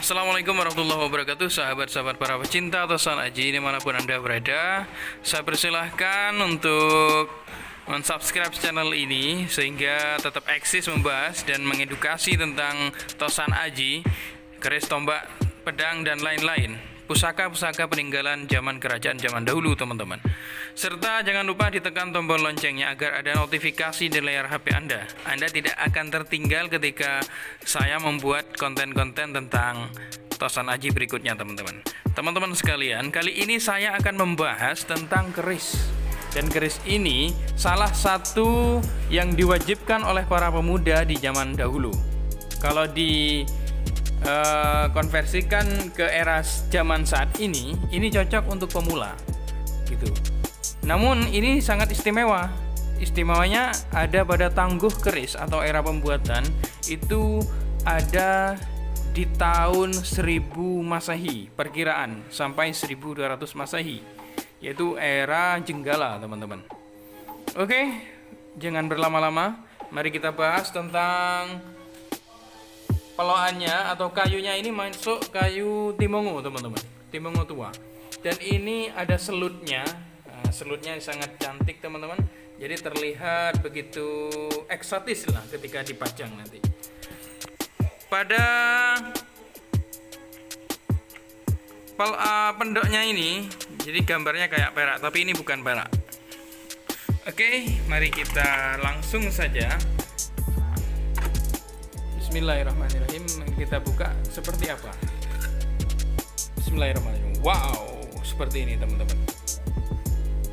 Assalamualaikum warahmatullahi wabarakatuh, sahabat-sahabat para pecinta Tosan Aji dimanapun Anda berada. Saya persilahkan untuk mensubscribe channel ini sehingga tetap eksis membahas dan mengedukasi tentang Tosan Aji, keris tombak, pedang, dan lain-lain, pusaka-pusaka peninggalan zaman kerajaan zaman dahulu, teman-teman. Serta jangan lupa ditekan tombol loncengnya agar ada notifikasi di layar HP Anda. Anda tidak akan tertinggal ketika saya membuat konten-konten tentang Tosan Aji berikutnya, teman-teman. Teman-teman sekalian, kali ini saya akan membahas tentang keris. Dan keris ini salah satu yang diwajibkan oleh para pemuda di zaman dahulu. Kalau konversikan ke era zaman saat ini cocok untuk pemula gitu. Namun ini sangat istimewa. Istimewanya ada pada tangguh keris atau era pembuatan itu ada di tahun 1000 Masehi perkiraan sampai 1200 Masehi, yaitu era Jenggala, teman-teman. Oke, jangan berlama-lama, mari kita bahas tentang peloannya atau kayunya. Ini masuk kayu timongo, teman-teman, timongo tua. Dan ini ada selutnya. Selutnya sangat cantik, teman-teman. Jadi terlihat begitu eksotis lah ketika dipajang nanti. Pada pendoknya ini, jadi gambarnya kayak perak, tapi ini bukan perak. Oke, mari kita langsung saja. Bismillahirrahmanirrahim. Kita buka seperti apa. Bismillahirrahmanirrahim. Wow, seperti ini, teman-teman.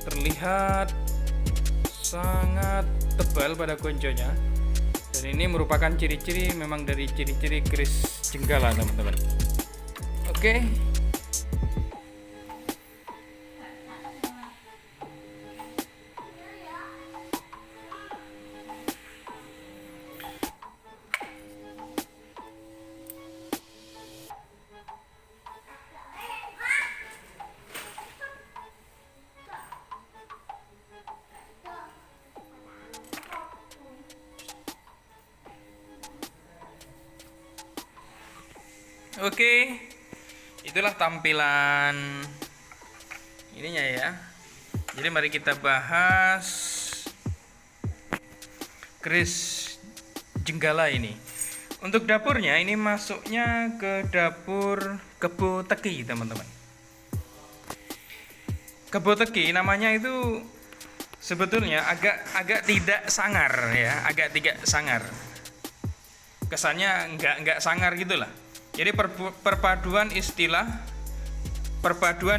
Terlihat sangat tebal pada konconya. Dan ini merupakan ciri-ciri, memang dari ciri-ciri keris Jenggala, teman-teman. Oke. Oke, itulah tampilan ininya ya. Jadi mari kita bahas keris Jenggala ini. Untuk dapurnya ini masuknya ke dapur Kebo Teki, teman-teman. Kebo Teki namanya itu sebetulnya agak tidak sangar ya, agak tidak sangar. Kesannya enggak sangar gitulah. Jadi perpaduan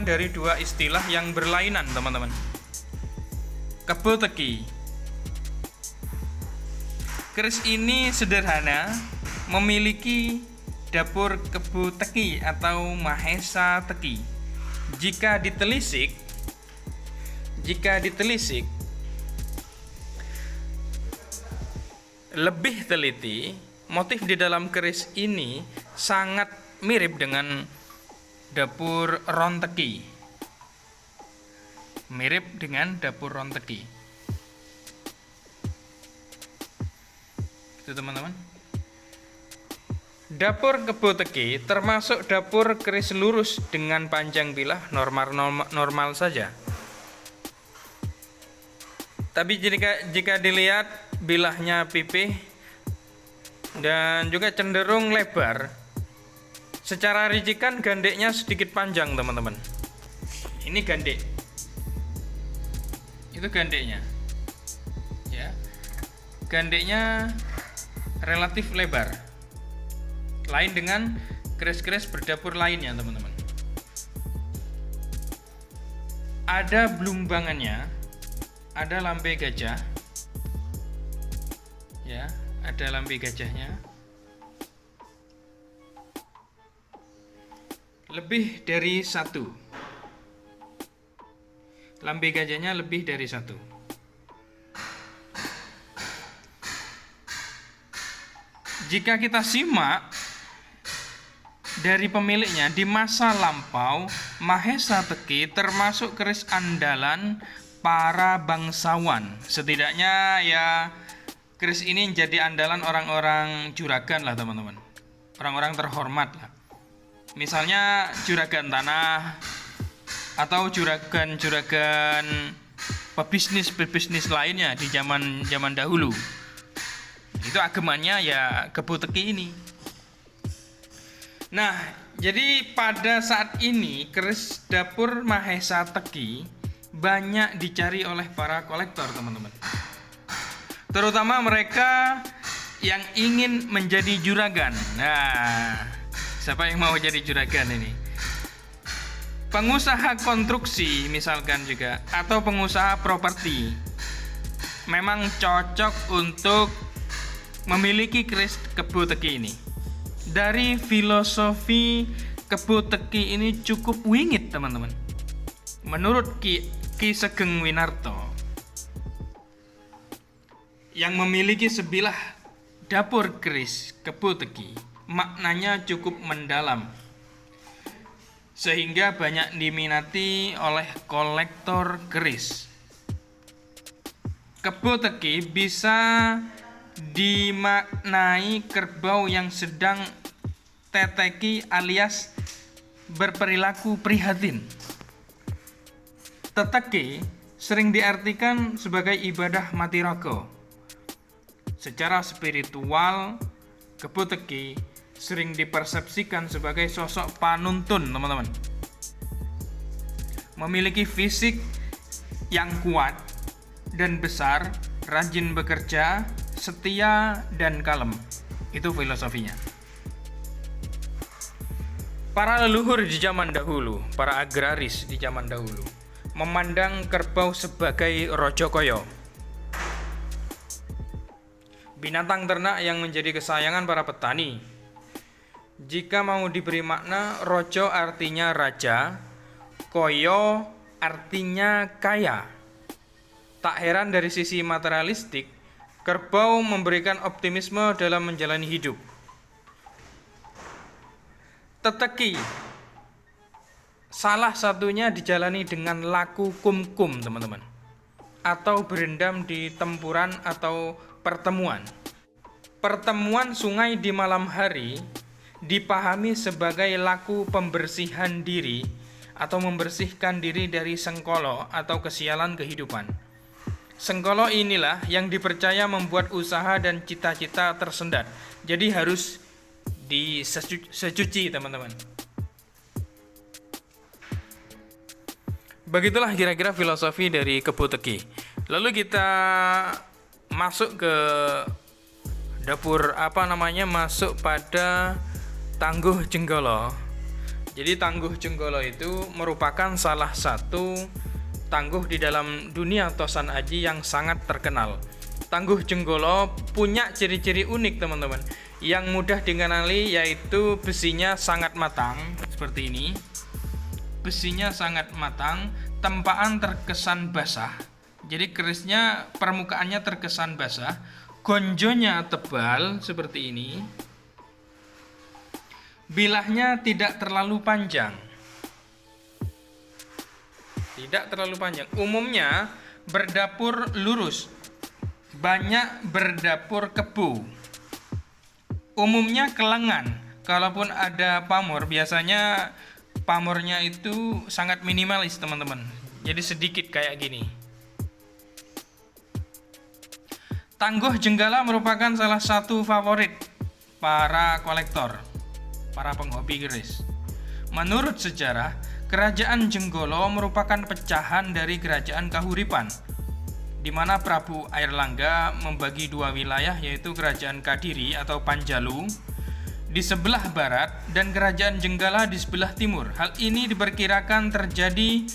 dari dua istilah yang berlainan, teman-teman. Kebo Teki. Keris ini sederhana, memiliki dapur Kebo Teki atau Mahesa Teki. Jika ditelisik lebih teliti, motif di dalam keris ini sangat mirip dengan dapur Ron Teki. Mirip dengan dapur Ron Teki. Itu, teman-teman. Dapur Kebo Teki termasuk dapur keris lurus dengan panjang bilah normal saja. Tapi jika dilihat bilahnya pipih dan juga cenderung lebar, secara rijikan gandeknya sedikit panjang, teman-teman. Ini gandek, itu gandeknya ya, gandeknya relatif lebar, lain dengan keris-keris berdapur lainnya, teman-teman. Ada belumbangannya, ada lambe gajah ya, ada lambe gajahnya. Lebih dari satu. Lambe gajahnya lebih dari satu. Jika kita simak dari pemiliknya, di masa lampau Mahesa Teki termasuk keris andalan para bangsawan. Setidaknya ya keris ini jadi andalan orang-orang juragan lah, teman-teman. Orang-orang terhormat lah. Misalnya juragan tanah atau juragan-juragan pebisnis lainnya di zaman dahulu. Itu agemanya ya Kebo Teki ini. Nah, jadi pada saat ini keris dapur Mahesa Teki banyak dicari oleh para kolektor, teman-teman. Terutama mereka yang ingin menjadi juragan. Nah, siapa yang mau jadi juragan ini? Pengusaha konstruksi misalkan juga, atau pengusaha properti, memang cocok untuk memiliki keris Kebo Teki ini. Dari filosofi Kebo Teki ini cukup wingit, teman-teman. Menurut Ki Sugeng Winarto, yang memiliki sebilah dapur keris Kebo Teki, maknanya cukup mendalam, sehingga banyak diminati oleh kolektor keris. Kebo Teki bisa dimaknai kerbau yang sedang teteki alias berperilaku prihatin. Teteki sering diartikan sebagai ibadah mati rogo. Secara spiritual, Kebo Teki sering dipersepsikan sebagai sosok panuntun, teman-teman. Memiliki fisik yang kuat dan besar, rajin bekerja, setia dan kalem. Itu filosofinya. Para leluhur di zaman dahulu, para agraris di zaman dahulu, memandang kerbau sebagai rojokoyo, binatang ternak yang menjadi kesayangan para petani. Jika mau diberi makna, rojo artinya raja, koyo artinya kaya. Tak heran dari sisi materialistik, kerbau memberikan optimisme dalam menjalani hidup. Teteki salah satunya dijalani dengan laku kumkum, teman-teman, atau berendam di tempuran atau pertemuan. Pertemuan sungai di malam hari dipahami sebagai laku pembersihan diri atau membersihkan diri dari sengkolo atau kesialan kehidupan. Sengkolo inilah yang dipercaya membuat usaha dan cita-cita tersendat. Jadi harus disecuci, teman-teman. Begitulah kira-kira filosofi dari Kebo Teki. Lalu kita masuk ke dapur masuk pada Tangguh Jenggolo. Jadi Tangguh Jenggolo itu merupakan salah satu tangguh di dalam dunia Tosan Aji yang sangat terkenal. Tangguh Jenggolo punya ciri-ciri unik, teman-teman, yang mudah dikenali, yaitu besinya sangat matang seperti ini. Besinya sangat matang, tempaan terkesan basah. Jadi kerisnya permukaannya terkesan basah, gonjonya tebal seperti ini. Bilahnya tidak terlalu panjang. Umumnya berdapur lurus, banyak berdapur kebo. Umumnya kelengan. Kalaupun ada pamor, biasanya pamornya itu sangat minimalis, teman-teman. Jadi sedikit kayak gini. Tangguh Jenggala merupakan salah satu favorit para kolektor, para penghobi keris. Menurut sejarah, Kerajaan Jenggolo merupakan pecahan dari Kerajaan Kahuripan, di mana Prabu Airlangga membagi dua wilayah, yaitu Kerajaan Kadiri atau Panjalu di sebelah barat dan Kerajaan Jenggala di sebelah timur. Hal ini diperkirakan terjadi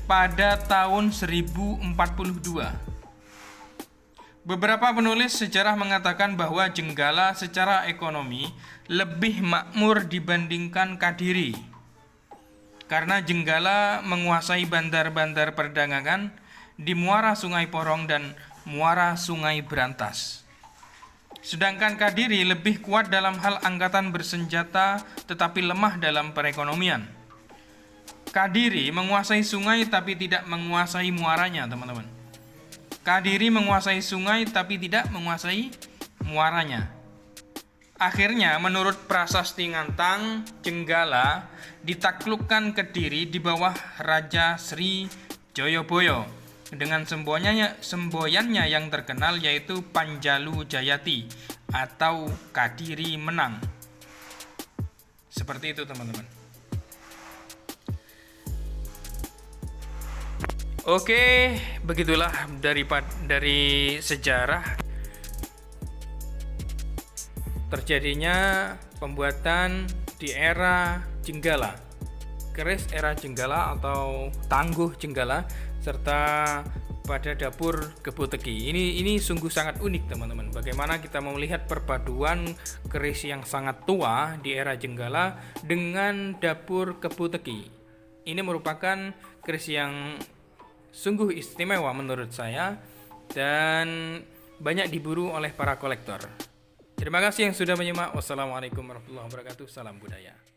pada tahun 1042. Beberapa penulis sejarah mengatakan bahwa Jenggala secara ekonomi lebih makmur dibandingkan Kadiri, karena Jenggala menguasai bandar-bandar perdagangan di muara Sungai Porong dan muara Sungai Berantas. Sedangkan Kadiri lebih kuat dalam hal angkatan bersenjata tetapi lemah dalam perekonomian. Kadiri menguasai sungai tapi tidak menguasai muaranya, teman-teman. Kadiri menguasai sungai tapi tidak menguasai muaranya. Akhirnya menurut Prasasti Ngantang, Jenggala ditaklukkan Kediri di bawah Raja Sri Joyoboyo dengan semboyannya yang terkenal yaitu Panjalu Jayati atau Kadiri Menang. Seperti itu teman-teman. Oke, begitulah dari sejarah terjadinya pembuatan di era Jenggala, keris era Jenggala atau tangguh Jenggala, serta pada dapur Kebo Tegi. Ini sungguh sangat unik teman-teman. Bagaimana kita melihat perpaduan keris yang sangat tua di era Jenggala dengan dapur Kebo Tegi. Ini merupakan keris yang sungguh istimewa menurut saya dan banyak diburu oleh para kolektor. Terima kasih yang sudah menyimak. Wassalamualaikum warahmatullahi wabarakatuh. Salam budaya.